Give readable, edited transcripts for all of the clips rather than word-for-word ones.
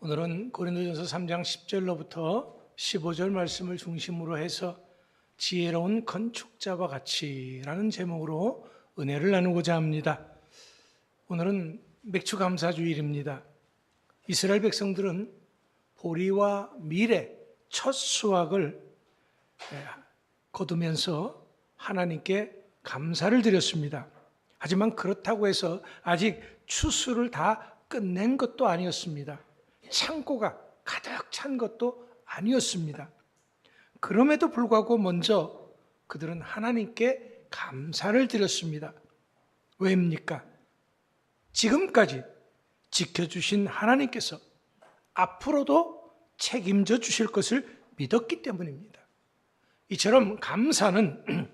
오늘은 고린도전서 3장 10절로부터 15절 말씀을 중심으로 해서 지혜로운 건축자와 같이라는 제목으로 은혜를 나누고자 합니다. 오늘은 맥추감사주일입니다. 이스라엘 백성들은 보리와 밀의 첫 수확을 거두면서 하나님께 감사를 드렸습니다. 하지만 그렇다고 해서 아직 추수를 다 끝낸 것도 아니었습니다. 창고가 가득 찬 것도 아니었습니다. 그럼에도 불구하고 먼저 그들은 하나님께 감사를 드렸습니다. 왜입니까? 지금까지 지켜주신 하나님께서 앞으로도 책임져 주실 것을 믿었기 때문입니다. 이처럼 감사는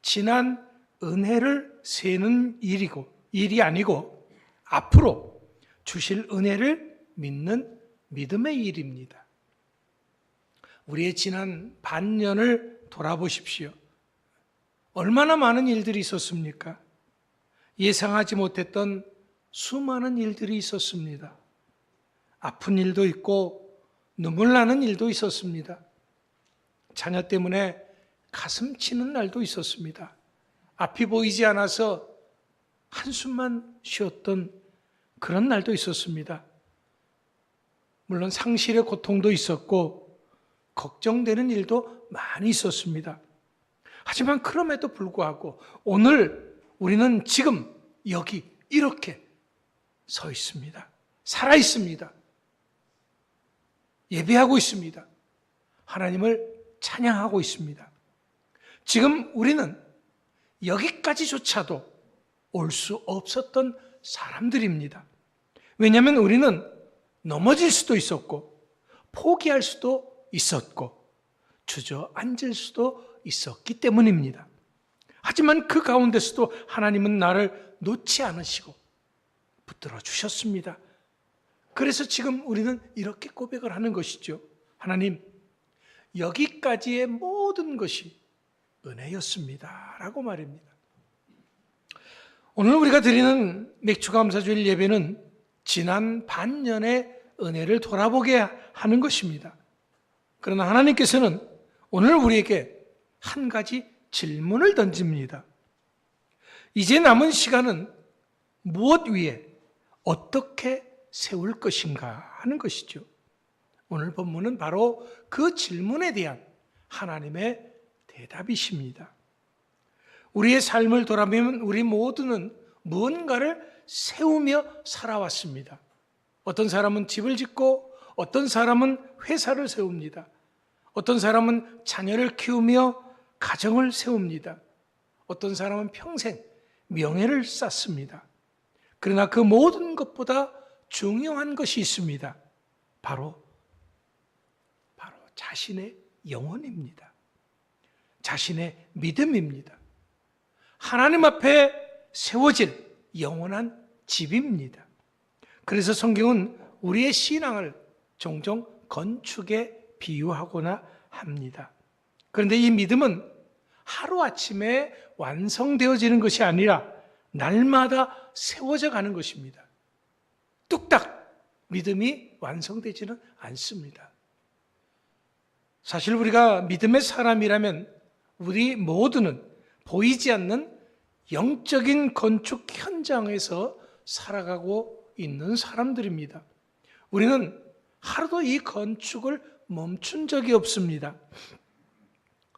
지난 은혜를 세는 일이 아니고 앞으로 주실 은혜를 믿는 믿음의 일입니다. 우리의 지난 반년을 돌아보십시오. 얼마나 많은 일들이 있었습니까? 예상하지 못했던 수많은 일들이 있었습니다. 아픈 일도 있고 눈물 나는 일도 있었습니다. 자녀 때문에 가슴 치는 날도 있었습니다. 앞이 보이지 않아서 한숨만 쉬었던 그런 날도 있었습니다. 물론 상실의 고통도 있었고 걱정되는 일도 많이 있었습니다. 하지만 그럼에도 불구하고 오늘 우리는 지금 여기 이렇게 서 있습니다. 살아 있습니다. 예배하고 있습니다. 하나님을 찬양하고 있습니다. 지금 우리는 여기까지조차도 올 수 없었던 사람들입니다. 왜냐하면 우리는 넘어질 수도 있었고 포기할 수도 있었고 주저앉을 수도 있었기 때문입니다. 하지만 그 가운데서도 하나님은 나를 놓지 않으시고 붙들어 주셨습니다. 그래서 지금 우리는 이렇게 고백을 하는 것이죠. 하나님, 여기까지의 모든 것이 은혜였습니다 라고 말입니다. 오늘 우리가 드리는 맥추감사주일 예배는 지난 반년의 은혜를 돌아보게 하는 것입니다. 그러나 하나님께서는 오늘 우리에게 한 가지 질문을 던집니다. 이제 남은 시간은 무엇 위에 어떻게 세울 것인가 하는 것이죠. 오늘 본문은 바로 그 질문에 대한 하나님의 대답이십니다. 우리의 삶을 돌아보면 우리 모두는 무언가를 세우며 살아왔습니다. 어떤 사람은 집을 짓고 어떤 사람은 회사를 세웁니다. 어떤 사람은 자녀를 키우며 가정을 세웁니다. 어떤 사람은 평생 명예를 쌓습니다. 그러나 그 모든 것보다 중요한 것이 있습니다. 바로 자신의 영혼입니다. 자신의 믿음입니다. 하나님 앞에 세워질 영원한 집입니다. 그래서 성경은 우리의 신앙을 종종 건축에 비유하거나 합니다. 그런데 이 믿음은 하루아침에 완성되어지는 것이 아니라 날마다 세워져 가는 것입니다. 뚝딱 믿음이 완성되지는 않습니다. 사실 우리가 믿음의 사람이라면 우리 모두는 보이지 않는 영적인 건축 현장에서 살아가고 있는 사람들입니다. 우리는 하루도 이 건축을 멈춘 적이 없습니다.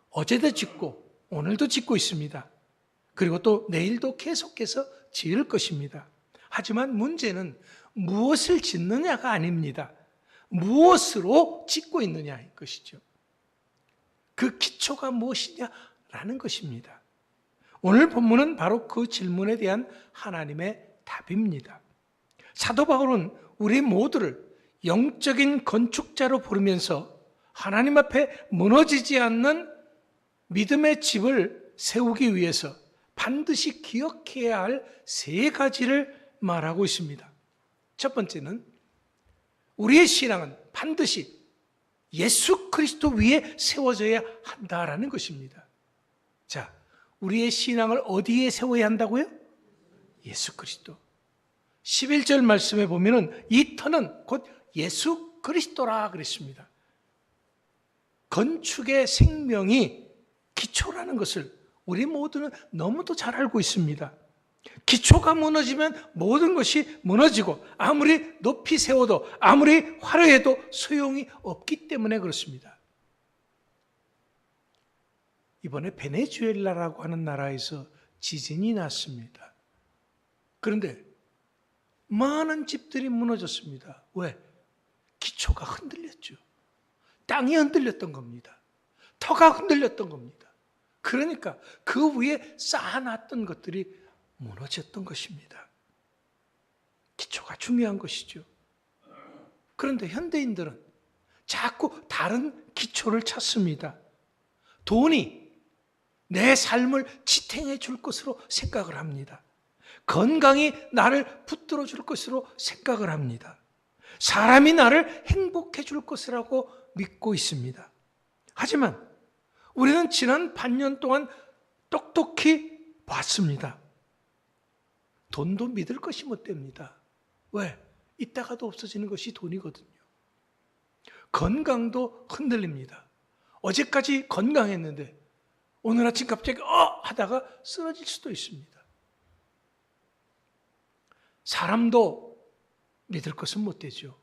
어제도 짓고 오늘도 짓고 있습니다. 그리고 또 내일도 계속해서 지을 것입니다. 하지만 문제는 무엇을 짓느냐가 아닙니다. 무엇으로 짓고 있느냐인 것이죠. 그 기초가 무엇이냐라는 것입니다. 오늘 본문은 바로 그 질문에 대한 하나님의 답입니다. 사도 바울은 우리 모두를 영적인 건축자로 부르면서 하나님 앞에 무너지지 않는 믿음의 집을 세우기 위해서 반드시 기억해야 할 세 가지를 말하고 있습니다. 첫 번째는 우리의 신앙은 반드시 예수 그리스도 위에 세워져야 한다라는 것입니다. 자, 우리의 신앙을 어디에 세워야 한다고요? 예수 그리스도. 11절 말씀에 보면은 이 터는 곧 예수 그리스도라 그랬습니다. 건축의 생명이 기초라는 것을 우리 모두는 너무도 잘 알고 있습니다. 기초가 무너지면 모든 것이 무너지고 아무리 높이 세워도 아무리 화려해도 소용이 없기 때문에 그렇습니다. 이번에 베네수엘라라고 하는 나라에서 지진이 났습니다. 그런데 많은 집들이 무너졌습니다. 왜? 기초가 흔들렸죠. 땅이 흔들렸던 겁니다. 터가 흔들렸던 겁니다. 그러니까 그 위에 쌓아놨던 것들이 무너졌던 것입니다. 기초가 중요한 것이죠. 그런데 현대인들은 자꾸 다른 기초를 찾습니다. 돈이 내 삶을 지탱해 줄 것으로 생각을 합니다. 건강이 나를 붙들어 줄 것으로 생각을 합니다. 사람이 나를 행복해 줄 것이라고 믿고 있습니다. 하지만 우리는 지난 반년 동안 똑똑히 봤습니다. 돈도 믿을 것이 못 됩니다. 왜? 이따가도 없어지는 것이 돈이거든요. 건강도 흔들립니다. 어제까지 건강했는데 오늘 아침 갑자기 하다가 쓰러질 수도 있습니다. 사람도 믿을 것은 못 되죠.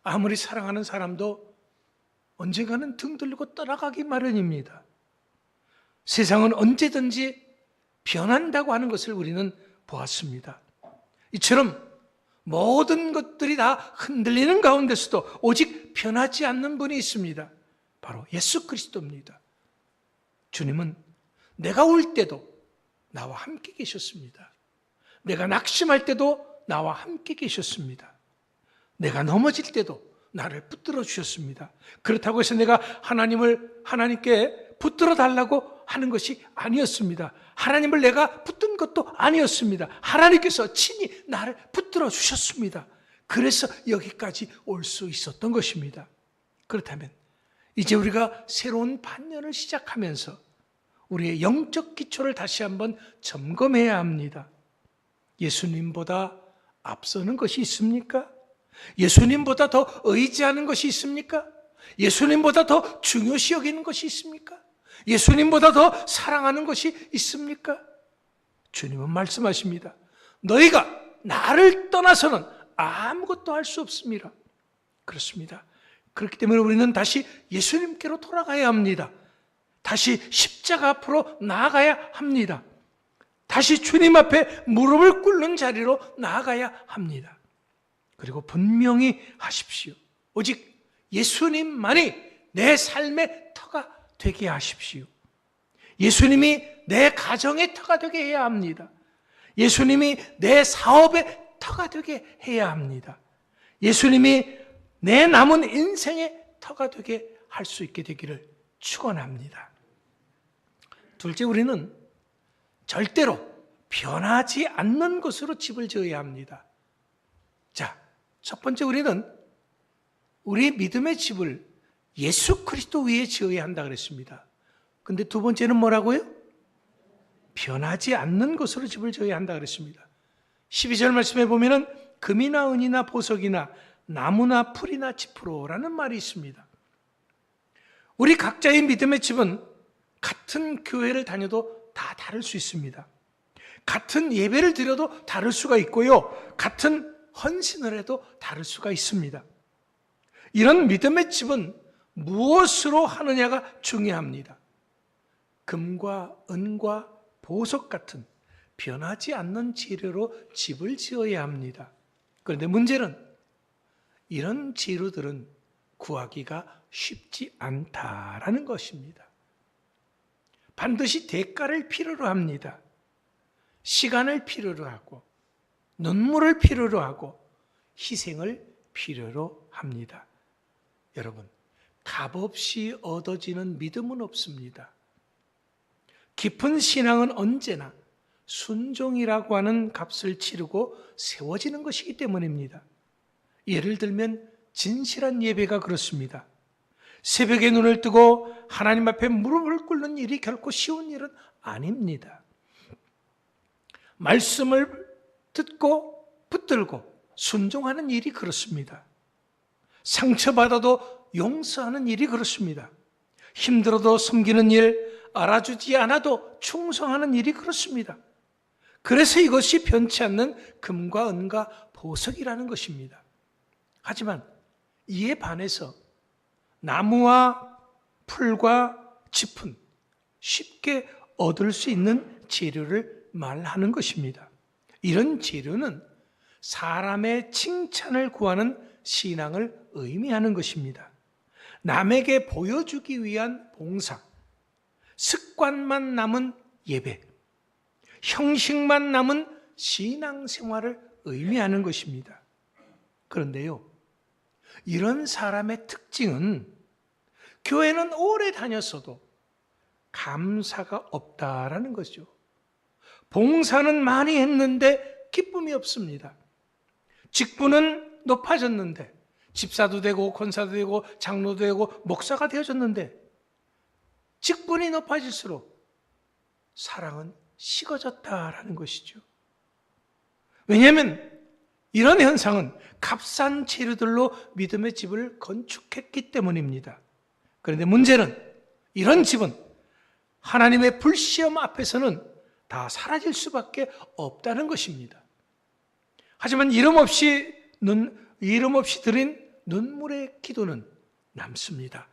아무리 사랑하는 사람도 언젠가는 등 들고 떠나가기 마련입니다. 세상은 언제든지 변한다고 하는 것을 우리는 보았습니다. 이처럼 모든 것들이 다 흔들리는 가운데서도 오직 변하지 않는 분이 있습니다. 바로 예수 그리스도입니다. 주님은 내가 울 때도 나와 함께 계셨습니다. 내가 낙심할 때도 나와 함께 계셨습니다. 내가 넘어질 때도 나를 붙들어 주셨습니다. 그렇다고 해서 내가 하나님께 붙들어 달라고 하는 것이 아니었습니다. 하나님을 내가 붙든 것도 아니었습니다. 하나님께서 친히 나를 붙들어 주셨습니다. 그래서 여기까지 올 수 있었던 것입니다. 그렇다면 이제 우리가 새로운 반년을 시작하면서 우리의 영적 기초를 다시 한번 점검해야 합니다. 예수님보다 앞서는 것이 있습니까? 예수님보다 더 의지하는 것이 있습니까? 예수님보다 더 중요시 여기는 것이 있습니까? 예수님보다 더 사랑하는 것이 있습니까? 주님은 말씀하십니다. 너희가 나를 떠나서는 아무것도 할 수 없습니다. 그렇습니다. 그렇기 때문에 우리는 다시 예수님께로 돌아가야 합니다. 다시 십자가 앞으로 나아가야 합니다. 다시 주님 앞에 무릎을 꿇는 자리로 나아가야 합니다. 그리고 분명히 하십시오. 오직 예수님만이 내 삶의 터가 되게 하십시오. 예수님이 내 가정의 터가 되게 해야 합니다. 예수님이 내 사업의 터가 되게 해야 합니다. 예수님이 내 남은 인생의 터가 되게 할 수 있게 되기를 축원합니다. 둘째, 우리는 절대로 변하지 않는 것으로 집을 지어야 합니다. 자, 첫 번째, 우리는 우리 믿음의 집을 예수 그리스도 위에 지어야 한다 그랬습니다. 근데 두 번째는 뭐라고요? 변하지 않는 것으로 집을 지어야 한다 그랬습니다. 12절 말씀에 보면은 금이나 은이나 보석이나 나무나 풀이나 지프로라는 말이 있습니다. 우리 각자의 믿음의 집은 같은 교회를 다녀도 다 다를 수 있습니다. 같은 예배를 드려도 다를 수가 있고요. 같은 헌신을 해도 다를 수가 있습니다. 이런 믿음의 집은 무엇으로 하느냐가 중요합니다. 금과 은과 보석 같은 변하지 않는 재료로 집을 지어야 합니다. 그런데 문제는 이런 재료들은 구하기가 쉽지 않다라는 것입니다. 반드시 대가를 필요로 합니다. 시간을 필요로 하고 눈물을 필요로 하고 희생을 필요로 합니다. 여러분, 값없이 얻어지는 믿음은 없습니다. 깊은 신앙은 언제나 순종이라고 하는 값을 치르고 세워지는 것이기 때문입니다. 예를 들면 진실한 예배가 그렇습니다. 새벽에 눈을 뜨고 하나님 앞에 무릎을 꿇는 일이 결코 쉬운 일은 아닙니다. 말씀을 듣고 붙들고 순종하는 일이 그렇습니다. 상처받아도 용서하는 일이 그렇습니다. 힘들어도 섬기는 일, 알아주지 않아도 충성하는 일이 그렇습니다. 그래서 이것이 변치 않는 금과 은과 보석이라는 것입니다. 하지만 이에 반해서 나무와 풀과 짚은 쉽게 얻을 수 있는 재료를 말하는 것입니다. 이런 재료는 사람의 칭찬을 구하는 신앙을 의미하는 것입니다. 남에게 보여주기 위한 봉사, 습관만 남은 예배, 형식만 남은 신앙생활을 의미하는 것입니다. 그런데요, 이런 사람의 특징은 교회는 오래 다녔어도 감사가 없다라는 거죠. 봉사는 많이 했는데 기쁨이 없습니다. 직분은 높아졌는데, 집사도 되고 권사도 되고 장로도 되고 목사가 되어졌는데, 직분이 높아질수록 사랑은 식어졌다라는 것이죠. 왜냐하면 이런 현상은 값싼 재료들로 믿음의 집을 건축했기 때문입니다. 그런데 문제는 이런 집은 하나님의 불시험 앞에서는 다 사라질 수밖에 없다는 것입니다. 하지만 이름 없이 드린 눈물의 기도는 남습니다.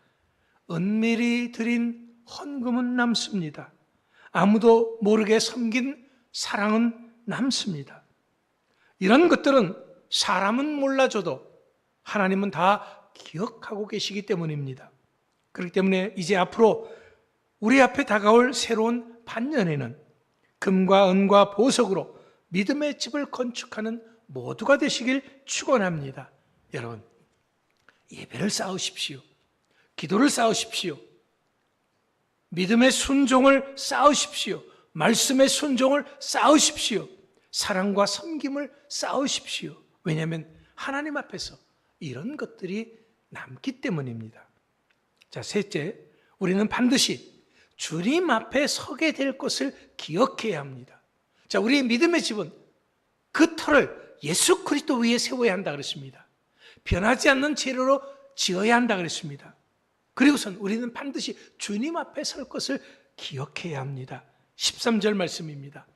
은밀히 드린 헌금은 남습니다. 아무도 모르게 섬긴 사랑은 남습니다. 이런 것들은 사람은 몰라줘도 하나님은 다 기억하고 계시기 때문입니다. 그렇기 때문에 이제 앞으로 우리 앞에 다가올 새로운 반년에는 금과 은과 보석으로 믿음의 집을 건축하는 모두가 되시길 축원합니다. 여러분, 예배를 쌓으십시오. 기도를 쌓으십시오. 믿음의 순종을 쌓으십시오. 말씀의 순종을 쌓으십시오. 사랑과 섬김을 쌓으십시오. 왜냐하면 하나님 앞에서 이런 것들이 남기 때문입니다. 자, 셋째, 우리는 반드시 주님 앞에 서게 될 것을 기억해야 합니다. 자, 우리의 믿음의 집은 그 터를 예수 그리스도 위에 세워야 한다 그랬습니다. 변하지 않는 재료로 지어야 한다 그랬습니다. 그리고선 우리는 반드시 주님 앞에 설 것을 기억해야 합니다. 13절 말씀입니다.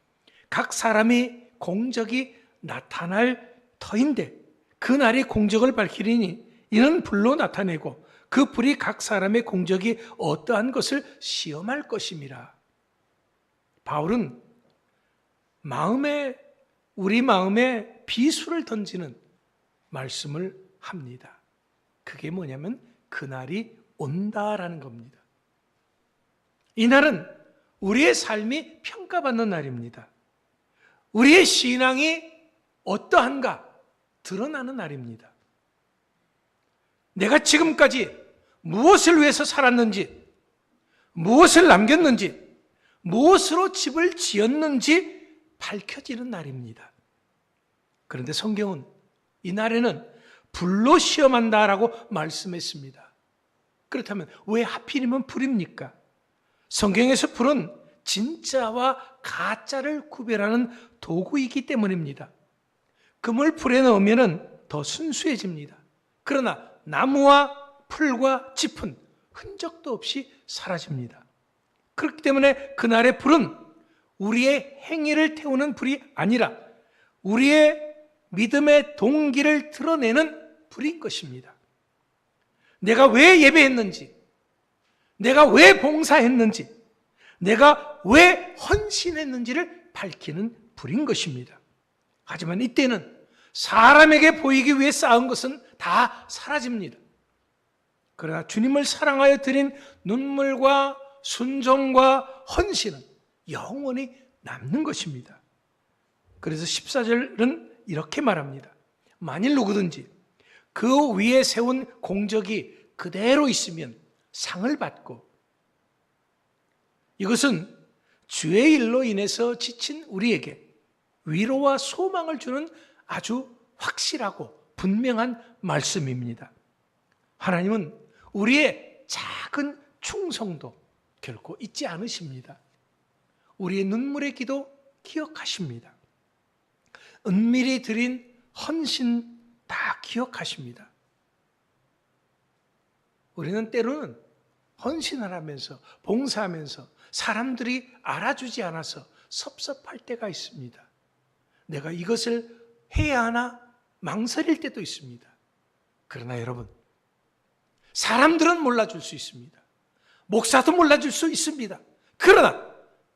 각 사람이 공적이 나타날 터인데 그 날이 공적을 밝히리니 이는 불로 나타내고 그 불이 각 사람의 공적이 어떠한 것을 시험할 것임이라. 바울은 우리 마음에 비수를 던지는 말씀을 합니다. 그게 뭐냐면 그날이 온다라는 겁니다. 이 날은 우리의 삶이 평가받는 날입니다. 우리의 신앙이 어떠한가 드러나는 날입니다. 내가 지금까지 무엇을 위해서 살았는지, 무엇을 남겼는지, 무엇으로 집을 지었는지 밝혀지는 날입니다. 그런데 성경은 이 날에는 불로 시험한다라고 말씀했습니다. 그렇다면 왜 하필이면 불입니까? 성경에서 불은 진짜와 가짜를 구별하는 도구이기 때문입니다. 금을 불에 넣으면 더 순수해집니다. 그러나 나무와 풀과 짚은 흔적도 없이 사라집니다. 그렇기 때문에 그날의 불은 우리의 행위를 태우는 불이 아니라 우리의 믿음의 동기를 드러내는 불인 것입니다. 내가 왜 예배했는지, 내가 왜 봉사했는지, 내가 왜 헌신했는지를 밝히는 불인 것입니다. 하지만 이때는 사람에게 보이기 위해 쌓은 것은 다 사라집니다. 그러나 주님을 사랑하여 드린 눈물과 순종과 헌신은 영원히 남는 것입니다. 그래서 14절은 이렇게 말합니다. 만일 누구든지 그 위에 세운 공적이 그대로 있으면 상을 받고, 이것은 주의 일로 인해서 지친 우리에게 위로와 소망을 주는 아주 확실하고 분명한 말씀입니다. 하나님은 우리의 작은 충성도 결코 잊지 않으십니다. 우리의 눈물의 기도 기억하십니다. 은밀히 드린 헌신 다 기억하십니다. 우리는 때로는 헌신을 하면서 봉사하면서 사람들이 알아주지 않아서 섭섭할 때가 있습니다. 내가 이것을 해야 하나 망설일 때도 있습니다. 그러나 여러분, 사람들은 몰라줄 수 있습니다. 목사도 몰라줄 수 있습니다. 그러나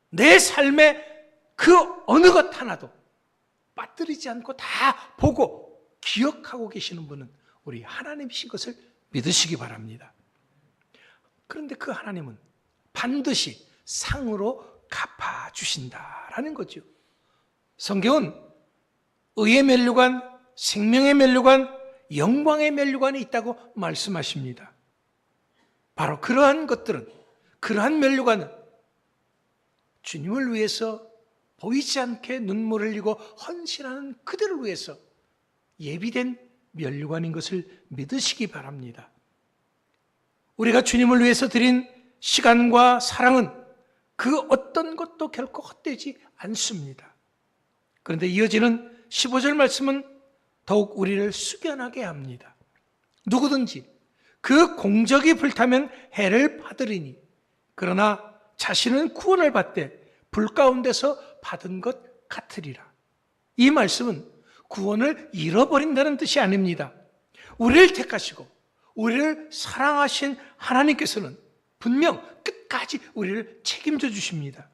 내 삶의 그 어느 것 하나도 빠뜨리지 않고 다 보고 기억하고 계시는 분은 우리 하나님이신 것을 믿으시기 바랍니다. 그런데 그 하나님은 반드시 상으로 갚아주신다라는 거죠. 성경은 의의 면류관, 생명의 면류관, 영광의 면류관이 있다고 말씀하십니다. 바로 그러한 것들은, 그러한 면류관은 주님을 위해서 보이지 않게 눈물을 흘리고 헌신하는 그들을 위해서 예비된 면류관인 것을 믿으시기 바랍니다. 우리가 주님을 위해서 드린 시간과 사랑은 그 어떤 것도 결코 헛되지 않습니다. 그런데 이어지는 15절 말씀은 더욱 우리를 숙연하게 합니다. 누구든지 그 공적이 불타면 해를 받으리니 그러나 자신은 구원을 받되 불 가운데서 받은 것 같으리라. 이 말씀은 구원을 잃어버린다는 뜻이 아닙니다. 우리를 택하시고 우리를 사랑하신 하나님께서는 분명 끝까지 우리를 책임져 주십니다.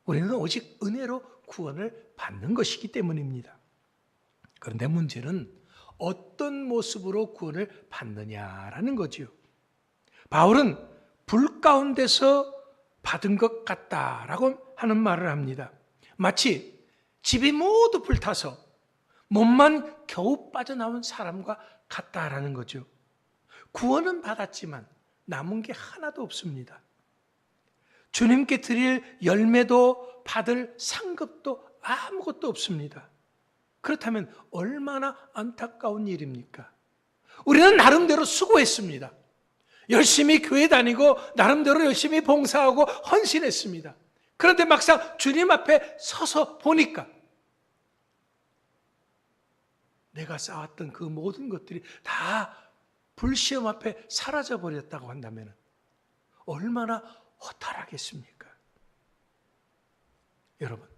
우리는 오직 은혜로 구원을 받는 것이기 때문입니다. 그런데 문제는 어떤 모습으로 구원을 받느냐라는 거지요. 바울은 불 가운데서 받은 것 같다라고 하는 말을 합니다. 마치 집이 모두 불타서 몸만 겨우 빠져나온 사람과 같다라는 거죠. 구원은 받았지만 남은 게 하나도 없습니다. 주님께 드릴 열매도 받을 상급도 아무것도 없습니다. 그렇다면 얼마나 안타까운 일입니까? 우리는 나름대로 수고했습니다. 열심히 교회 다니고 나름대로 열심히 봉사하고 헌신했습니다. 그런데 막상 주님 앞에 서서 보니까 내가 쌓았던 그 모든 것들이 다 불시험 앞에 사라져 버렸다고 한다면 얼마나 허탈하겠습니까? 여러분,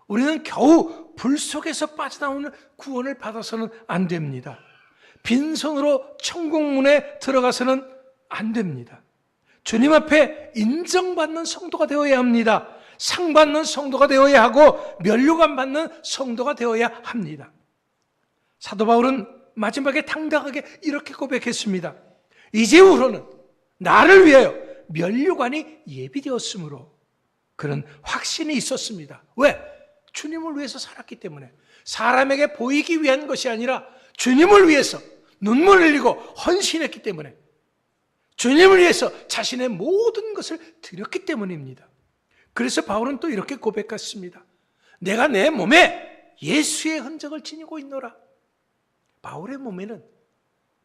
우리는 겨우 불 속에서 빠져나오는 구원을 받아서는 안 됩니다. 빈손으로 천국문에 들어가서는 안 됩니다. 주님 앞에 인정받는 성도가 되어야 합니다. 상 받는 성도가 되어야 하고 면류관 받는 성도가 되어야 합니다. 사도 바울은 마지막에 당당하게 이렇게 고백했습니다. 이제후로는 나를 위하여 면류관이 예비되었으므로 그런 확신이 있었습니다. 왜? 주님을 위해서 살았기 때문에. 사람에게 보이기 위한 것이 아니라 주님을 위해서 눈물 흘리고 헌신했기 때문에, 주님을 위해서 자신의 모든 것을 드렸기 때문입니다. 그래서 바울은 또 이렇게 고백했습니다. 내가 내 몸에 예수의 흔적을 지니고 있노라. 바울의 몸에는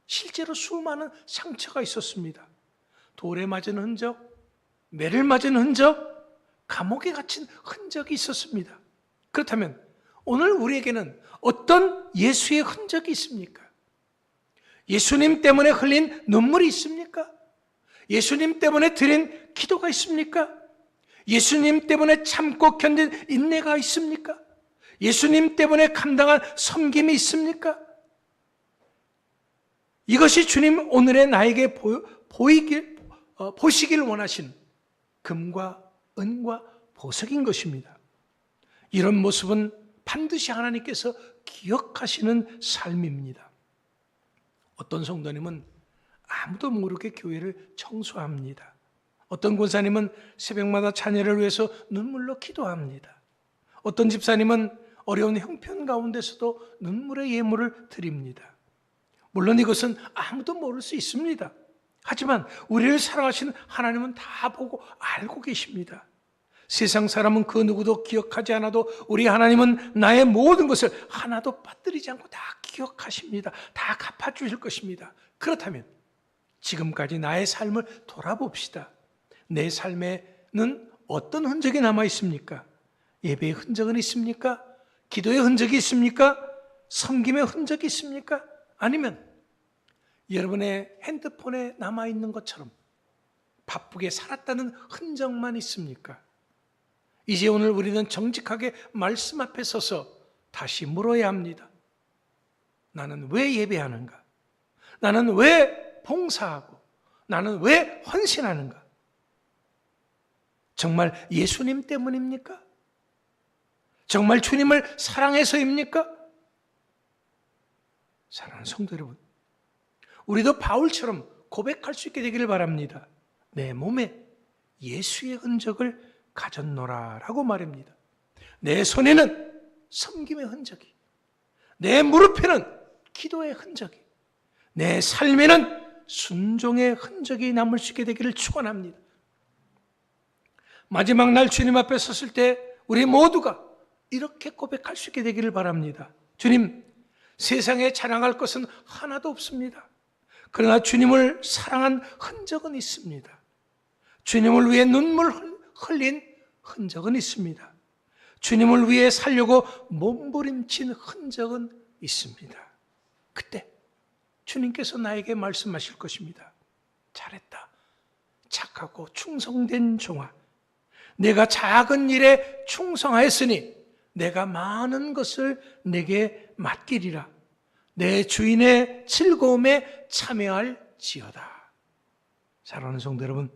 실제로 수많은 상처가 있었습니다. 돌에 맞은 흔적, 매를 맞은 흔적, 감옥에 갇힌 흔적이 있었습니다. 그렇다면 오늘 우리에게는 어떤 예수의 흔적이 있습니까? 예수님 때문에 흘린 눈물이 있습니까? 예수님 때문에 드린 기도가 있습니까? 예수님 때문에 참고 견딘 인내가 있습니까? 예수님 때문에 감당한 섬김이 있습니까? 이것이 주님 오늘의 나에게 보시길 원하신 금과 은과 보석인 것입니다. 이런 모습은 반드시 하나님께서 기억하시는 삶입니다. 어떤 성도님은 아무도 모르게 교회를 청소합니다. 어떤 권사님은 새벽마다 자녀를 위해서 눈물로 기도합니다. 어떤 집사님은 어려운 형편 가운데서도 눈물의 예물을 드립니다. 물론 이것은 아무도 모를 수 있습니다. 하지만 우리를 사랑하시는 하나님은 다 보고 알고 계십니다. 세상 사람은 그 누구도 기억하지 않아도 우리 하나님은 나의 모든 것을 하나도 빠뜨리지 않고 다 기억하십니다. 다 갚아주실 것입니다. 그렇다면 지금까지 나의 삶을 돌아봅시다. 내 삶에는 어떤 흔적이 남아 있습니까? 예배의 흔적은 있습니까? 기도의 흔적이 있습니까? 섬김의 흔적이 있습니까? 아니면 여러분의 핸드폰에 남아있는 것처럼 바쁘게 살았다는 흔적만 있습니까? 이제 오늘 우리는 정직하게 말씀 앞에 서서 다시 물어야 합니다. 나는 왜 예배하는가? 나는 왜 봉사하고? 나는 왜 헌신하는가? 정말 예수님 때문입니까? 정말 주님을 사랑해서입니까? 사랑하는 성도 여러분, 우리도 바울처럼 고백할 수 있게 되기를 바랍니다. 내 몸에 예수의 흔적을 가졌노라라고 말합니다. 내 손에는 섬김의 흔적이, 내 무릎에는 기도의 흔적이, 내 삶에는 순종의 흔적이 남을 수 있게 되기를 축원합니다. 마지막 날 주님 앞에 섰을 때 우리 모두가 이렇게 고백할 수 있게 되기를 바랍니다. 주님, 세상에 자랑할 것은 하나도 없습니다. 그러나 주님을 사랑한 흔적은 있습니다. 주님을 위해 눈물 흘린 흔적은 있습니다. 주님을 위해 살려고 몸부림친 흔적은 있습니다. 그때 주님께서 나에게 말씀하실 것입니다. 잘했다. 착하고 충성된 종아. 내가 작은 일에 충성하였으니 내가 많은 것을 내게 맡기리라. 내 주인의 즐거움에 참여할지어다. 사랑하는 성도 여러분,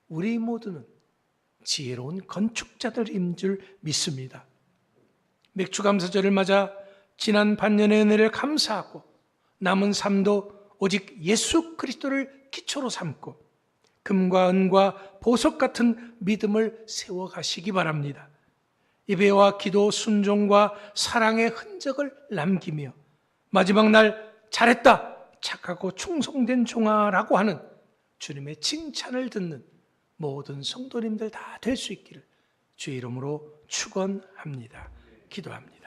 우리 모두는 지혜로운 건축자들인 줄 믿습니다. 맥주감사절을 맞아 지난 반년의 은혜를 감사하고 남은 삶도 오직 예수 그리스도를 기초로 삼고 금과 은과 보석 같은 믿음을 세워가시기 바랍니다. 예배와 기도, 순종과 사랑의 흔적을 남기며 마지막 날 잘했다, 착하고 충성된 종아라고 하는 주님의 칭찬을 듣는 모든 성도님들 다 될 수 있기를 주의 이름으로 축원합니다. 기도합니다.